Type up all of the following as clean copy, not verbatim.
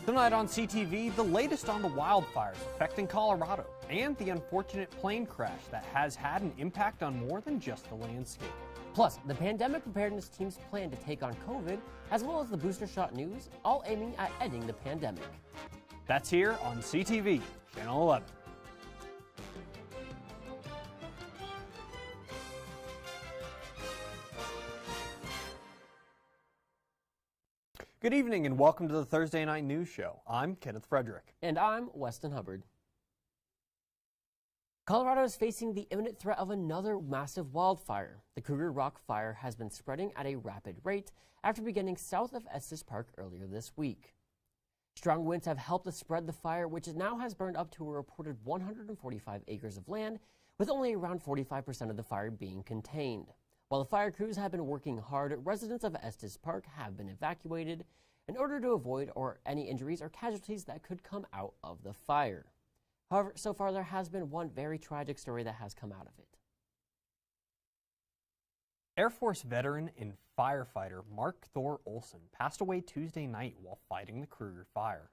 Tonight on CTV, the latest on the wildfires affecting Colorado and the unfortunate plane crash that has had an impact on more than just the landscape. Plus, the pandemic preparedness team's plan to take on COVID, as well as the booster shot news, all aiming at ending the pandemic. That's here on CTV, Channel 11. Good evening and welcome to the Thursday Night News Show. I'm Kenneth Frederick. And I'm Weston Hubbard. Colorado is facing the imminent threat of another massive wildfire. The Cougar Rock fire has been spreading at a rapid rate after beginning south of Estes Park earlier this week. Strong winds have helped to spread the fire, which now has burned up to a reported 145 acres of land, with only around 45% of the fire being contained. While the fire crews have been working hard, residents of Estes Park have been evacuated in order to avoid any injuries or casualties that could come out of the fire. However, so far there has been one very tragic story that has come out of it. Air Force veteran and firefighter Mark Thor Olson passed away Tuesday night while fighting the Kruger fire.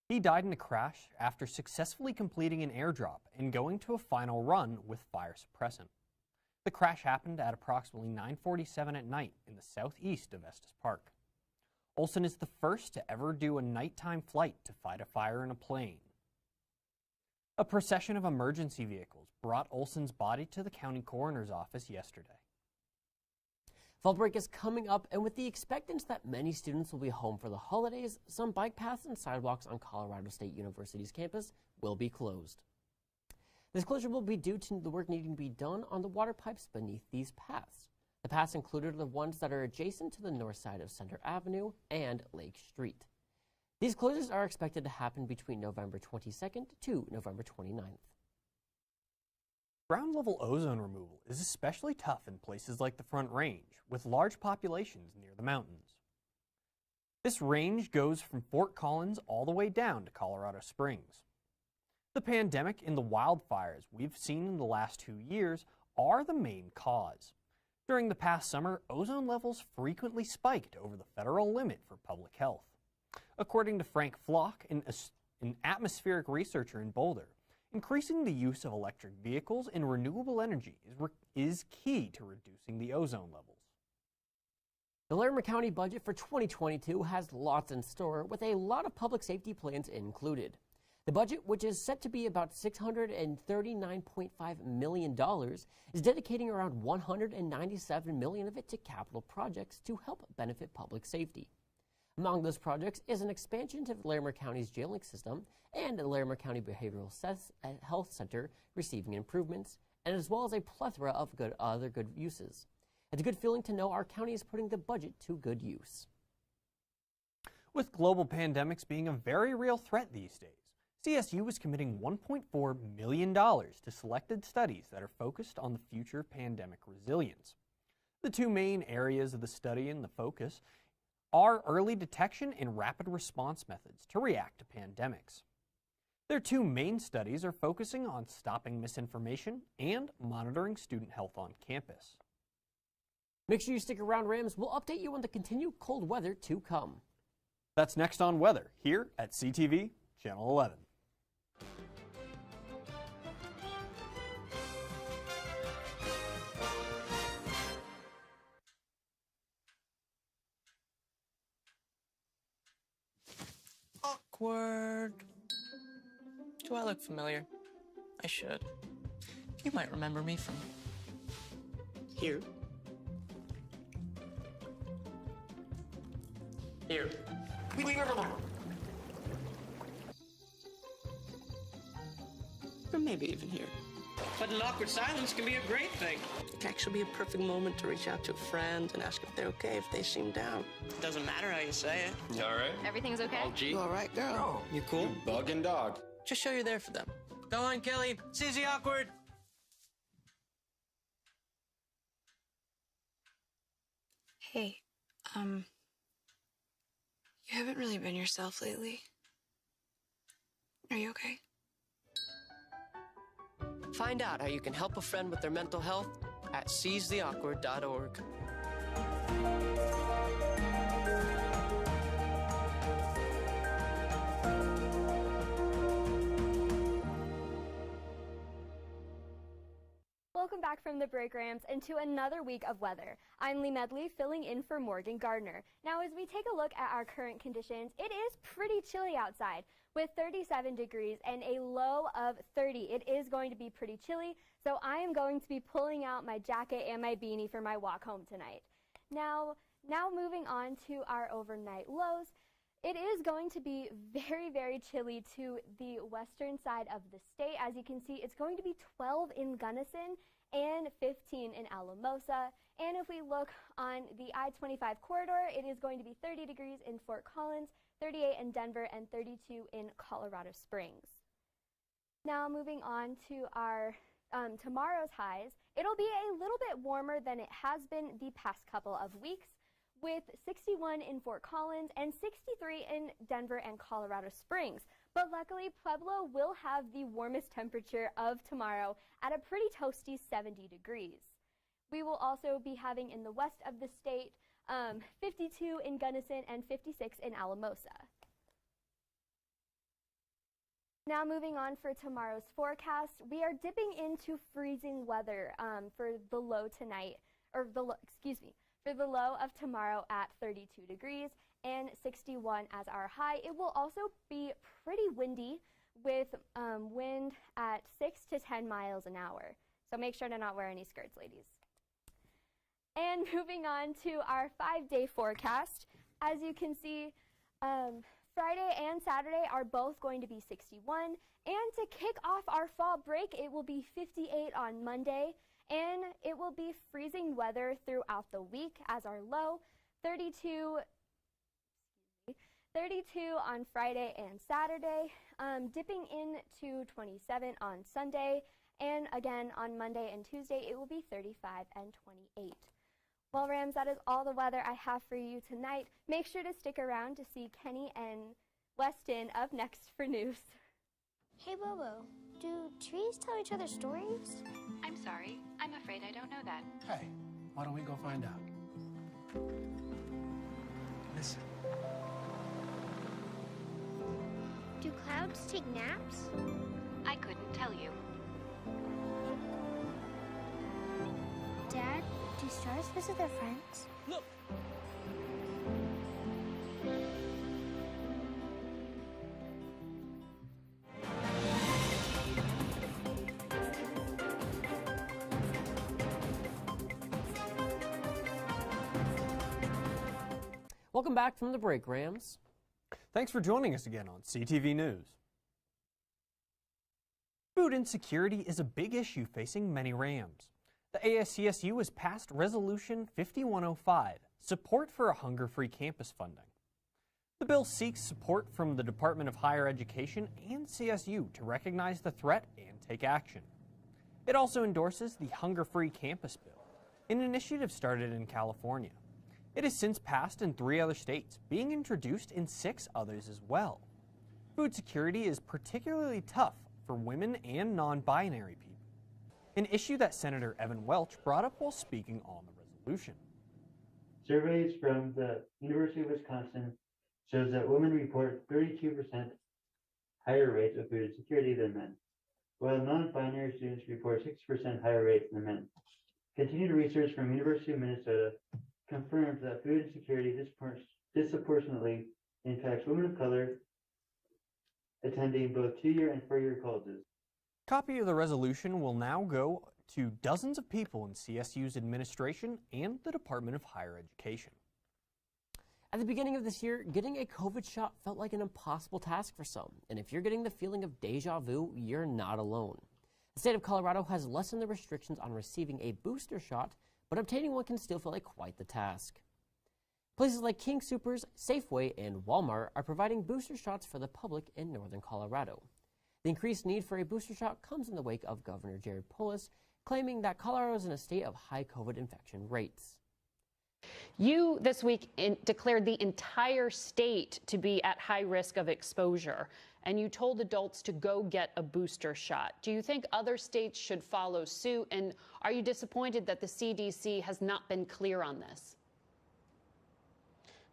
He died in a crash after successfully completing an airdrop and going to a final run with fire suppressant. The crash happened at approximately 9:47 at night in the southeast of Estes Park. Olson is the first to ever do a nighttime flight to fight a fire in a plane. A procession of emergency vehicles brought Olson's body to the county coroner's office yesterday. Fall break is coming up, and with the expectance that many students will be home for the holidays, some bike paths and sidewalks on Colorado State University's campus will be closed. This closure will be due to the work needing to be done on the water pipes beneath these paths. The paths included the ones that are adjacent to the north side of Center Avenue and Lake Street. These closures are expected to happen between November 22nd to November 29th. Ground level ozone removal is especially tough in places like the Front Range, with large populations near the mountains. This range goes from Fort Collins all the way down to Colorado Springs. The pandemic and the wildfires we've seen in the last 2 years are the main cause. During the past summer, ozone levels frequently spiked over the federal limit for public health. According to Frank Flock, an atmospheric researcher in Boulder, increasing the use of electric vehicles and renewable energy is key to reducing the ozone levels. The Larimer County budget for 2022 has lots in store, with a lot of public safety plans included. The budget, which is set to be about $639.5 million, is dedicating around $197 million of it to capital projects to help benefit public safety. Among those projects is an expansion to Larimer County's jailing system and the Larimer County Behavioral Health Center receiving improvements, and as well as a plethora of other good uses. It's a good feeling to know our county is putting the budget to good use. With global pandemics being a very real threat these days, CSU is committing $1.4 million to selected studies that are focused on the future of pandemic resilience. The two main areas of the study and the focus are early detection and rapid response methods to react to pandemics. Their two main studies are focusing on stopping misinformation and monitoring student health on campus. Make sure you stick around, Rams. We'll update you on the continued cold weather to come. That's next on Weather here at CTV Channel 11. Awkward. Do I look familiar? I should. You might remember me from here. Here. Or maybe even here. But an awkward silence can be a great thing. It can actually be a perfect moment to reach out to a friend and ask if they're okay if they seem down. It doesn't matter how you say it. You all right? Everything's okay? Oh, gee. You all right, girl? You cool? Bug and dog. Just show you're there for them. Go on, Kelly. Susie Awkward. Hey, you haven't really been yourself lately. Are you okay? Find out how you can help a friend with their mental health at seizetheawkward.org. welcome back from the break, Rams, and to another week of weather. I'm Lee Medley, filling in for Morgan Gardner. Now, as we take a look at our current conditions, it is pretty chilly outside with 37 degrees and a low of 30. It is going to be pretty chilly, so I am going to be pulling out my jacket and my beanie for my walk home tonight. Now moving on to our overnight lows. It is going to be very, very chilly to the western side of the state. As you can see, it's going to be 12 in Gunnison and 15 in Alamosa. And if we look on the I-25 corridor, it is going to be 30 degrees in Fort Collins, 38 in Denver, and 32 in Colorado Springs. Now moving on to our tomorrow's highs, it'll be a little bit warmer than it has been the past couple of weeks, with 61 in Fort Collins and 63 in Denver and Colorado Springs. But luckily, Pueblo will have the warmest temperature of tomorrow at a pretty toasty 70 degrees. We will also be having in the west of the state 52 in Gunnison and 56 in Alamosa. Now moving on for tomorrow's forecast, we are dipping into freezing weather for the low tonight, or for the low of tomorrow at 32 degrees and 61 as our high. It will also be pretty windy with wind at 6 to 10 miles an hour. So make sure to not wear any skirts, ladies. And moving on to our 5-day forecast, as you can see, Friday and Saturday are both going to be 61. And to kick off our fall break, it will be 58 on Monday. And it will be freezing weather throughout the week as our low, 32 on Friday and Saturday, dipping into 27 on Sunday, and again on Monday and Tuesday it will be 35 and 28. Well, Rams, that is all the weather I have for you tonight. Make sure to stick around to see Kenny and Weston up next for news. Hey, Bobo, do trees tell each other stories? I'm sorry. I'm afraid I don't know that. Hey, why don't we go find out? Listen. Do clouds take naps? I couldn't tell you. Dad, do stars visit their friends? Look! Welcome back from the break, Rams. Thanks for joining us again on CTV News. Food insecurity is a big issue facing many Rams. The ASCSU has passed Resolution 5105, Support for a Hunger-Free Campus funding. The bill seeks support from the Department of Higher Education and CSU to recognize the threat and take action. It also endorses the Hunger-Free Campus Bill, an initiative started in California. It has since passed in 3 other states, being introduced in 6 others as well. Food security is particularly tough for women and non-binary people, an issue that Senator Evan Welch brought up while speaking on the resolution. Surveys from the University of Wisconsin shows that women report 32% higher rates of food insecurity than men, while non-binary students report 6% higher rates than men. Continued research from University of Minnesota confirms that food insecurity disproportionately impacts women of color attending both 2-year and 4-year colleges. A copy of the resolution will now go to dozens of people in CSU's administration and the Department of Higher Education. At the beginning of this year, getting a COVID shot felt like an impossible task for some. And if you're getting the feeling of deja vu, you're not alone. The state of Colorado has lessened the restrictions on receiving a booster shot, but obtaining one can still feel like quite the task. Places like King Soopers, Safeway, and Walmart are providing booster shots for the public in northern Colorado. The increased need for a booster shot comes in the wake of Governor Jared Polis claiming that Colorado is in a state of high COVID infection rates. You this week declared the entire state to be at high risk of exposure, and you told adults to go get a booster shot. Do you think other states should follow suit, and are you disappointed that the CDC has not been clear on this?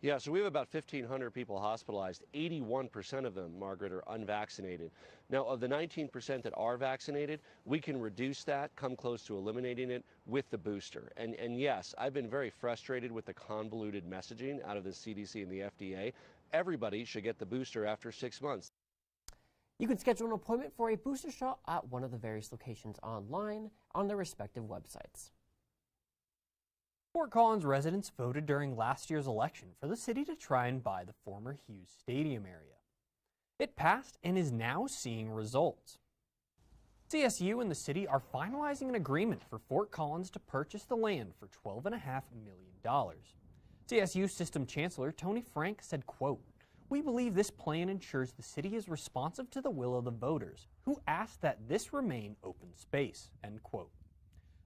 Yeah, so we have about 1,500 people hospitalized. 81% of them, Margaret, are unvaccinated. Now, of the 19% that are vaccinated, we can reduce that, come close to eliminating it with the booster. And yes, I've been very frustrated with the convoluted messaging out of the CDC and the FDA. Everybody should get the booster after 6 months. You can schedule an appointment for a booster shot at one of the various locations online on their respective websites. Fort Collins residents voted during last year's election for the city to try and buy the former Hughes Stadium area. It passed and is now seeing results. CSU and the city are finalizing an agreement for Fort Collins to purchase the land for $12.5 million. CSU System Chancellor Tony Frank said, quote, "We believe this plan ensures the city is responsive to the will of the voters, who asked that this remain open space," end quote.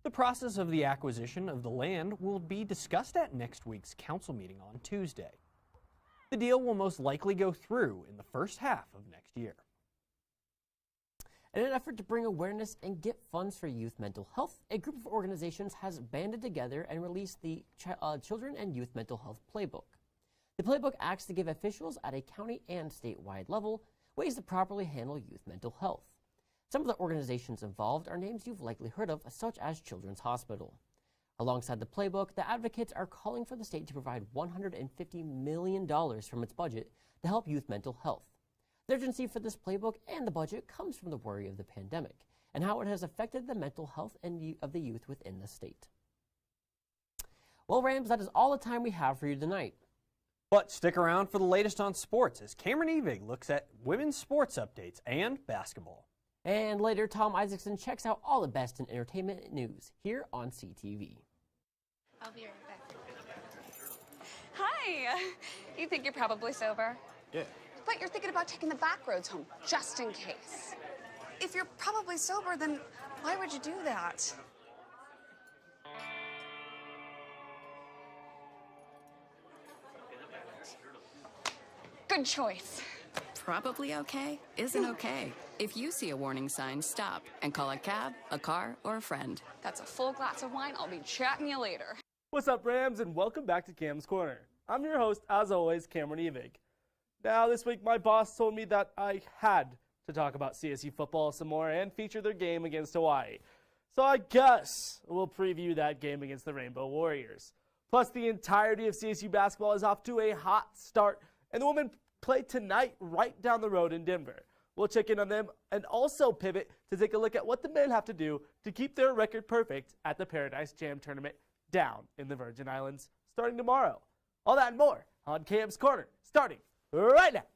The process of the acquisition of the land will be discussed at next week's council meeting on Tuesday. The deal will most likely go through in the first half of next year. In an effort to bring awareness and get funds for youth mental health, a group of organizations has banded together and released the Children and Youth Mental Health Playbook. The playbook acts to give officials at a county and statewide level ways to properly handle youth mental health. Some of the organizations involved are names you've likely heard of, such as Children's Hospital. Alongside the playbook, the advocates are calling for the state to provide $150 million from its budget to help youth mental health. The urgency for this playbook and the budget comes from the worry of the pandemic and how it has affected the mental health of the youth within the state. Well, Rams, that is all the time we have for you tonight. But stick around for the latest on sports as Cameron Evig looks at women's sports updates and basketball. And later, Tom Isaacson checks out all the best in entertainment news here on CTV. I'll be right back. Hi! You think you're probably sober? Yeah. But you're thinking about taking the back roads home, just in case. If you're probably sober, then why would you do that? Good choice. Probably okay isn't okay. If you see a warning sign, stop and call a cab, a car, or a friend. That's a full glass of wine. I'll be chatting you later. What's up, Rams, and welcome back to Cam's Corner. I'm your host, as always, Cameron Evig. Now, this week, my boss told me that I had to talk about CSU football some more and feature their game against Hawaii. So I guess we'll preview that game against the Rainbow Warriors. Plus, the entirety of CSU basketball is off to a hot start, and the women play tonight right down the road in Denver. We'll check in on them and also pivot to take a look at what the men have to do to keep their record perfect at the Paradise Jam tournament down in the Virgin Islands starting tomorrow. All that and more on Cam's Corner, starting right now.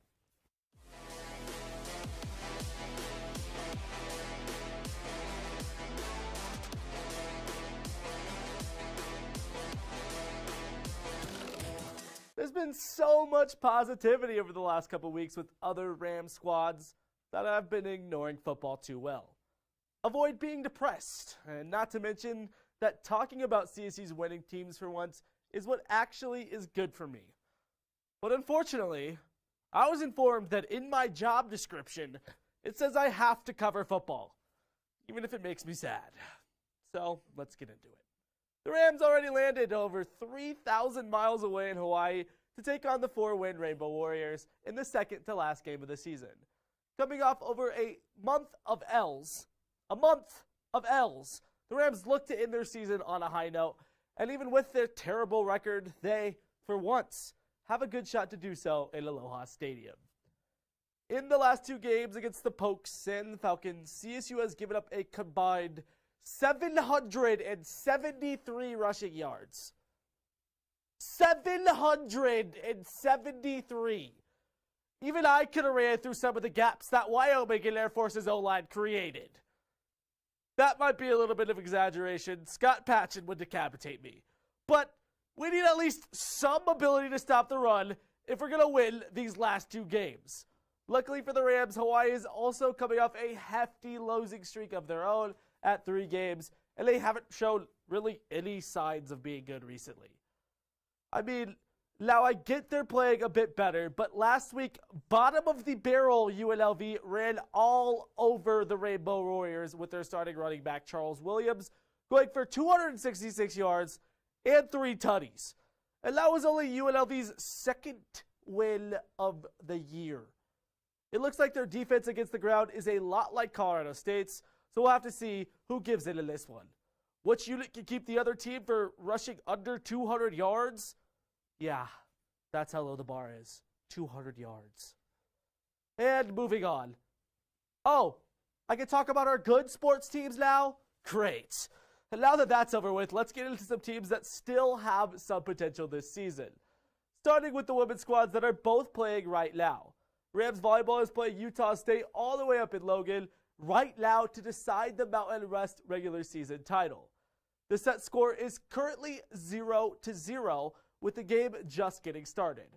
There's been so much positivity over the last couple weeks with other Rams squads that I've been ignoring football too well. Avoid being depressed, and not to mention that talking about CSU's winning teams for once is what actually is good for me. But unfortunately, I was informed that in my job description, it says I have to cover football, even if it makes me sad. So let's get into it. The Rams already landed over 3,000 miles away in Hawaii to take on the 4-win Rainbow Warriors in the second to last game of the season. Coming off over a month of L's, the Rams look to end their season on a high note, and even with their terrible record, they, for once, have a good shot to do so in Aloha Stadium. In the last two games against the Pokes and the Falcons, CSU has given up a combined 773 rushing yards. 773. Even I could have ran through some of the gaps that Wyoming and Air Force's O-line created. That might be a little bit of exaggeration. Scott Patchen would decapitate me. But we need at least some ability to stop the run if we're going to win these last two games. Luckily for the Rams, Hawaii is also coming off a hefty losing streak of their own at 3 games, and they haven't shown really any signs of being good recently. I mean, now I get they're playing a bit better, but last week, bottom of the barrel UNLV ran all over the Rainbow Warriors with their starting running back Charles Williams, going for 266 yards and 3 tutties. And that was only UNLV's second win of the year. It looks like their defense against the ground is a lot like Colorado State's, so we'll have to see who gives in this one. Which unit can keep the other team for rushing under 200 yards? Yeah, that's how low the bar is. 200 yards. And moving on. Oh, I can talk about our good sports teams now? Great. And now that that's over with, let's get into some teams that still have some potential this season. Starting with the women's squads that are both playing right now. Rams volleyball is playing Utah State all the way up in Logan right now to decide the Mountain West regular season title. The set score is currently 0-0 with the game just getting started.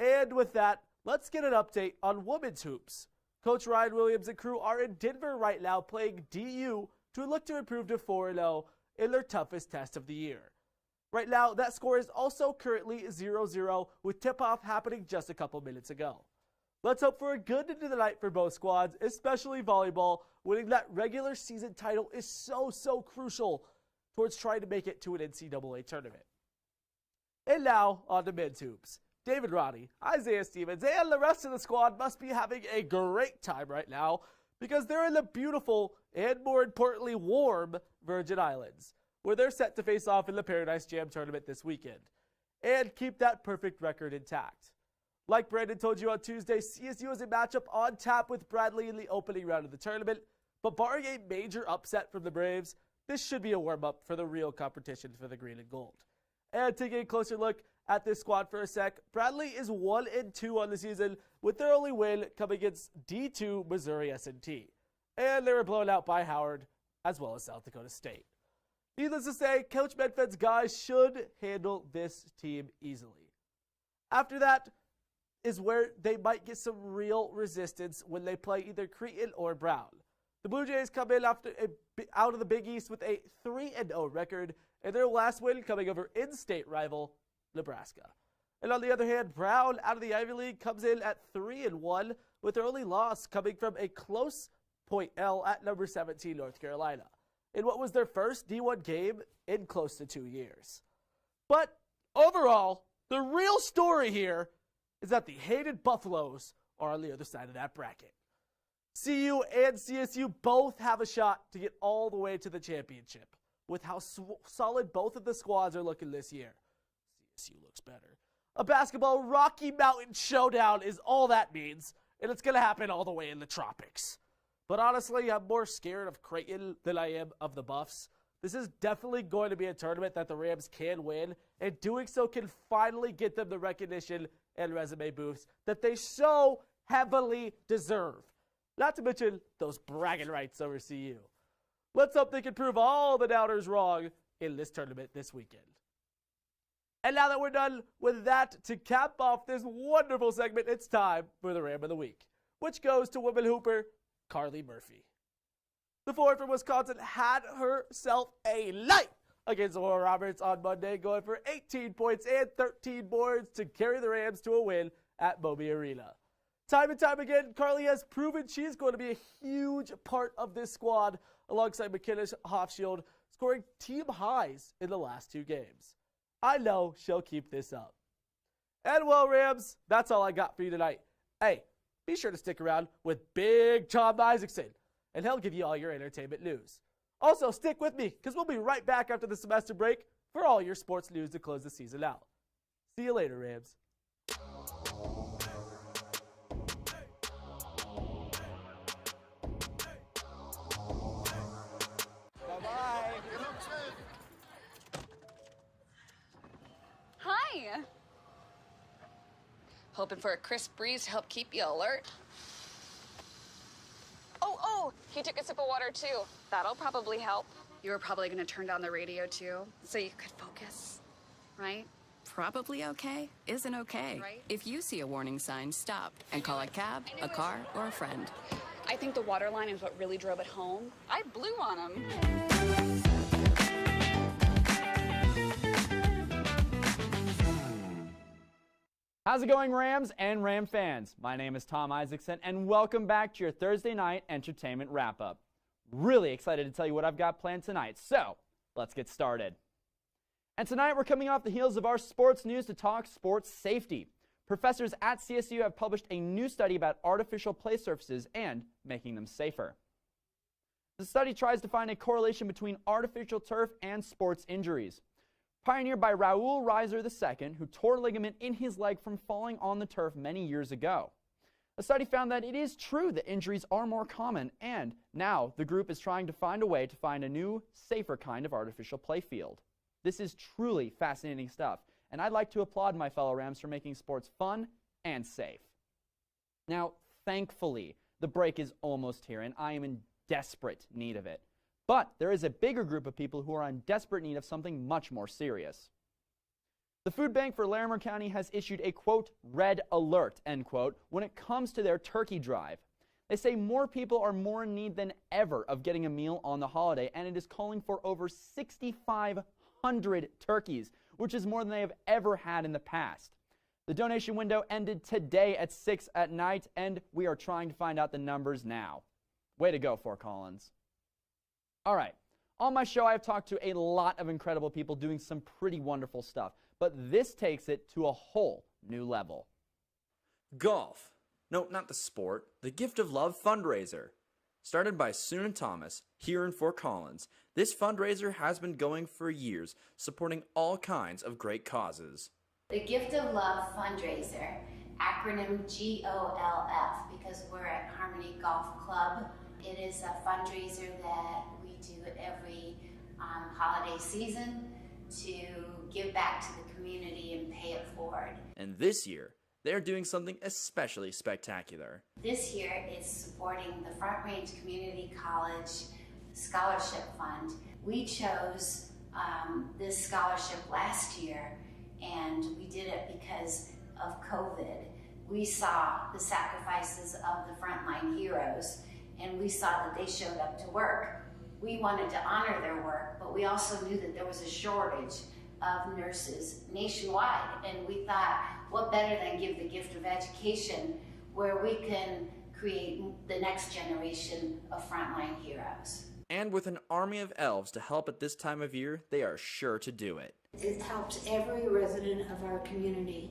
And with that, let's get an update on women's hoops. Coach Ryan Williams and crew are in Denver right now playing DU to look to improve to 4-0 in their toughest test of the year. Right now, that score is also currently 0-0 with tip-off happening just a couple minutes ago. Let's hope for a good end of the night for both squads, especially volleyball. Winning that regular season title is so crucial towards trying to make it to an NCAA tournament. And now, on to men's hoops. David Roddy, Isaiah Stevens, and the rest of the squad must be having a great time right now because they're in the beautiful and, more importantly, warm Virgin Islands, where they're set to face off in the Paradise Jam tournament this weekend and keep that perfect record intact. Like Brandon told you on Tuesday, CSU is a matchup on tap with Bradley in the opening round of the tournament, but barring a major upset from the Braves, this should be a warm-up for the real competition for the green and gold. And taking a closer look at this squad for a sec, Bradley is 1-2 on the season, with their only win coming against D2 Missouri S&T. And they were blown out by Howard, as well as South Dakota State. Needless to say, Coach Medved's guys should handle this team easily. After that is where they might get some real resistance when they play either Creighton or Brown. The Blue Jays come in out of the Big East with a 3-0 record, and their last win coming over in-state rival Nebraska. And on the other hand, Brown out of the Ivy League comes in at 3-1, with their only loss coming from a close point L at number 17 North Carolina, in what was their first D1 game in close to 2 years. But overall, the real story here is that the hated Buffaloes are on the other side of that bracket. CU and CSU both have a shot to get all the way to the championship with how solid both of the squads are looking this year. CSU looks better. A basketball Rocky Mountain showdown is all that means, and it's going to happen all the way in the tropics. But honestly, I'm more scared of Creighton than I am of the Buffs. This is definitely going to be a tournament that the Rams can win, and doing so can finally get them the recognition and resume boosts that they so heavily deserve. Not to mention those bragging rights over CU. Let's hope they can prove all the doubters wrong in this tournament this weekend. And now that we're done with that, to cap off this wonderful segment, it's time for the Ram of the Week, which goes to women hooper Carly Murphy. The forward from Wisconsin had herself a night against Oral Roberts on Monday, going for 18 points and 13 boards to carry the Rams to a win at Moby Arena. Time and time again, Carly has proven she's going to be a huge part of this squad alongside McKenna Hofschild, scoring team highs in the last 2 games. I know she'll keep this up. And well, Rams, that's all I got for you tonight. Hey, be sure to stick around with Big Tom Isaacson, and he'll give you all your entertainment news. Also, stick with me, because we'll be right back after the semester break for all your sports news to close the season out. See you later, Rams. Hi. Hoping for a crisp breeze to help keep you alert. Oh, he took a sip of water too. That'll probably help. You were probably gonna turn down the radio too, so you could focus, right? Probably okay isn't okay. Right. If you see a warning sign, stop and call a cab, a car, or a friend. I think the water line is what really drove it home. I blew on him. How's it going, Rams and Ram fans? My name is Tom Isaacson, and welcome back to your Thursday night entertainment wrap-up. Really excited to tell you what I've got planned tonight, so let's get started. And tonight we're coming off the heels of our sports news to talk sports safety. Professors at CSU have published a new study about artificial play surfaces and making them safer. The study tries to find a correlation between artificial turf and sports injuries. Pioneered by Raul Reiser II, who tore a ligament in his leg from falling on the turf many years ago. The study found that it is true that injuries are more common, and now the group is trying to find a way to find a new, safer kind of artificial play field. This is truly fascinating stuff, and I'd like to applaud my fellow Rams for making sports fun and safe. Now, thankfully, the break is almost here, and I am in desperate need of it. But there is a bigger group of people who are in desperate need of something much more serious. The Food Bank for Larimer County has issued a, quote, red alert, end quote, when it comes to their turkey drive. They say more people are more in need than ever of getting a meal on the holiday, and it is calling for over 6,500 turkeys, which is more than they have ever had in the past. The donation window ended today at 6 at night, and we are trying to find out the numbers now. Way to go, Fort Collins. All right, on my show I have talked to a lot of incredible people doing some pretty wonderful stuff, but this takes it to a whole new level. Golf. No, not the sport. The Gift of Love fundraiser. Started by Sue and Thomas here in Fort Collins, this fundraiser has been going for years, supporting all kinds of great causes. The Gift of Love fundraiser, acronym GOLF, because we're at Harmony Golf Club. It is a fundraiser that we do every holiday season to give back to the community and pay it forward. And this year, they're doing something especially spectacular. This year is supporting the Front Range Community College Scholarship Fund. We chose this scholarship last year, and we did it because of COVID. We saw the sacrifices of the frontline heroes, and we saw that they showed up to work. We wanted to honor their work, but we also knew that there was a shortage of nurses nationwide, and we thought, what better than give the gift of education where we can create the next generation of frontline heroes. And with an army of elves to help at this time of year, they are sure to do it. It helps every resident of our community.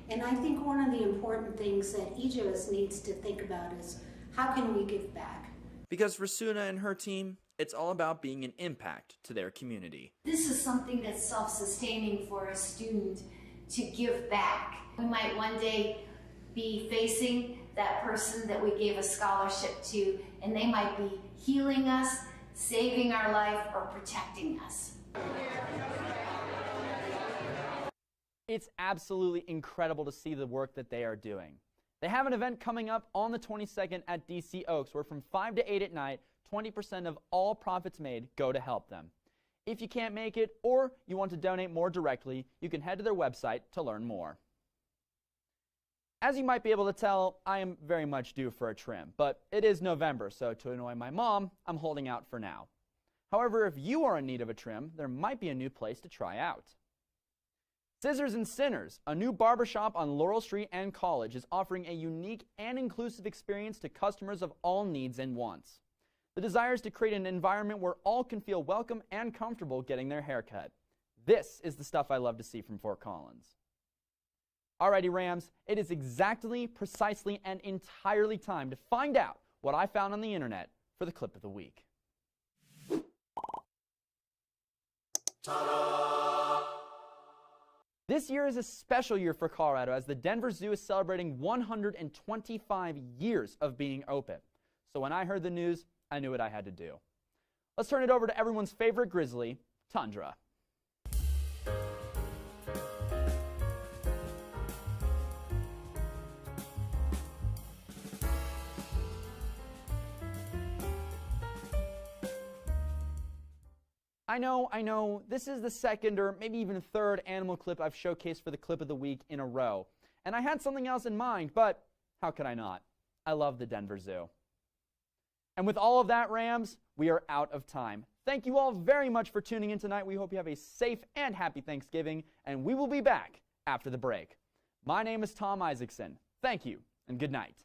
And I think one of the important things that each of us needs to think about is, how can we give back? Because for Suna and her team, it's all about being an impact to their community. This is something that's self-sustaining for a student to give back. We might one day be facing that person that we gave a scholarship to, and they might be healing us, saving our life, or protecting us. It's absolutely incredible to see the work that they are doing. They have an event coming up on the 22nd at DC Oaks, where from 5 to 8 at night, 20% of all profits made go to help them. If you can't make it, or you want to donate more directly, you can head to their website to learn more. As you might be able to tell, I am very much due for a trim, but it is November, so to annoy my mom, I'm holding out for now. However, if you are in need of a trim, there might be a new place to try out. Scissors and Sinners, a new barbershop on Laurel Street and College, is offering a unique and inclusive experience to customers of all needs and wants. The desire is to create an environment where all can feel welcome and comfortable getting their hair cut. This is the stuff I love to see from Fort Collins. Alrighty, Rams, it is exactly, precisely, and entirely time to find out what I found on the internet for the clip of the week. Ta-da! This year is a special year for Colorado as the Denver Zoo is celebrating 125 years of being open. So when I heard the news, I knew what I had to do. Let's turn it over to everyone's favorite grizzly, Tundra. I know, this is the second or maybe even third animal clip I've showcased for the clip of the week in a row. And I had something else in mind, but how could I not? I love the Denver Zoo. And with all of that, Rams, we are out of time. Thank you all very much for tuning in tonight. We hope you have a safe and happy Thanksgiving, and we will be back after the break. My name is Tom Isaacson. Thank you, and good night.